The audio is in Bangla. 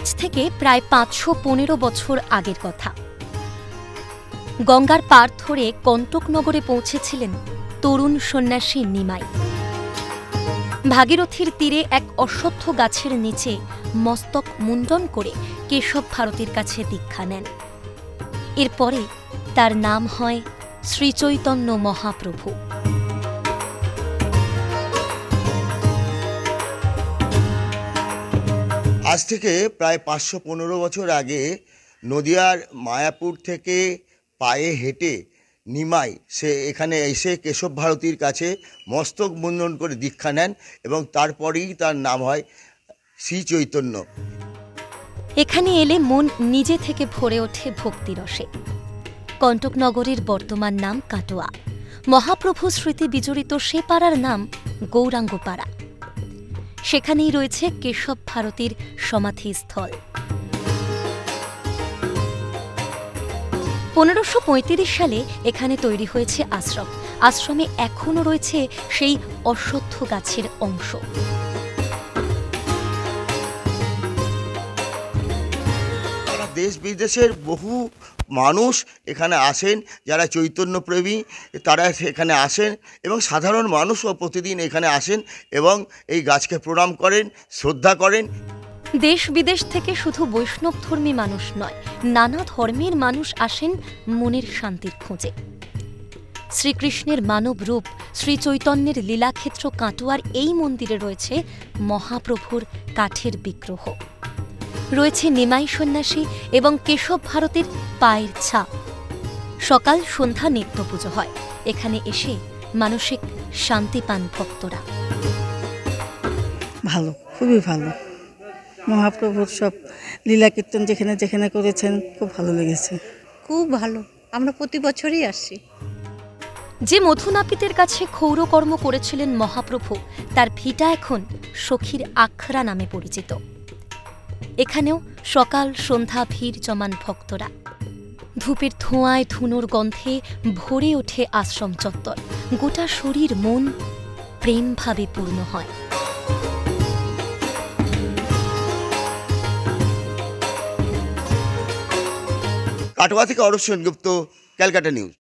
আজ থেকে প্রায় ৫১৫ বছর আগের কথা। গঙ্গার পার ধরে কণ্টকনগরে পৌঁছেছিলেন তরুণ সন্ন্যাসী নিমাই। ভাগীরথীর তীরে এক অশ্বত্থ গাছের নিচে মস্তক মুণ্ডন করে কেশব ভারতীর কাছে দীক্ষা নেন। এরপরে তার নাম হয় শ্রীচৈতন্য মহাপ্রভু। আজ থেকে প্রায় ৫১৫ বছর আগে নদিয়ার মায়াপুর থেকে পায়ে হেঁটে নিমাই সে এখানে এসে কেশব ভারতীর কাছে মস্তক মুণ্ডন করে দীক্ষা নেন এবং তারপরেই তার নাম হয় শ্রী চৈতন্য। এখানে এলে মন নিজে থেকে ভরে ওঠে ভক্তিরসে। কণ্টকনগরের বর্তমান নাম কাটোয়া। মহাপ্রভু স্মৃতি বিজড়িত সে পাড়ার নাম গৌরাঙ্গপাড়া। সেখানেই রয়েছে কেশব ভারতীর সমাধিস্থল। ১৫৩৫ সালে এখানে তৈরি হয়েছে আশ্রম। আশ্রমে এখনও রয়েছে সেই অশ্বত্থ গাছের অংশ। দেশ বিদেশের বহু মানুষ এখানে আসেন, যারা চৈতন্যপ্রেমী তারা এখানে আসেন এবং সাধারণ মানুষও প্রতিদিন এখানে আসেন এবং এই গাছকে প্রণাম করেন, শ্রদ্ধা করেন। দেশ বিদেশ থেকে শুধু বৈষ্ণবধর্মী মানুষ নয়, নানা ধর্মের মানুষ আসেন মনের শান্তির খোঁজে। শ্রীকৃষ্ণের মানব রূপ শ্রীচৈতন্যের লীলাক্ষেত্র কাটোয়ার এই মন্দিরে রয়েছে মহাপ্রভুর কাঠের বিগ্রহ, রয়েছে নিমাই সন্ন্যাসী এবং কেশব ভারতীর পায়ের ছাপ। সকাল সন্ধ্যা নিত্য পুজো হয়। এখানে এসে মানসিক শান্তি পান ভক্তরা। ভালো, খুবই ভালো। মহাপ্রভুর সব লীলা কীর্তন যেখানে যেখানে করেছেন খুব ভালো লেগেছে। খুব ভালো, আমরা প্রতি বছরই আসছি। যে মধুনাপিতের কাছে ক্ষৌরকর্ম করেছিলেন মহাপ্রভু, তার ভিটা এখন সখীর আখড়া নামে পরিচিত। এখানেও সকাল সন্ধ্যা ভিড় জমান ভক্তরা। ধূপের ধোঁয়ায় ধুনোর গন্ধে ভরে ওঠে আশ্রম চত্বর। গোটা শরীর মন প্রেমভাবে পূর্ণ হয়। কাটোয়া থেকে অরূপ সেনগুপ্ত, ক্যালকাটা নিউজ।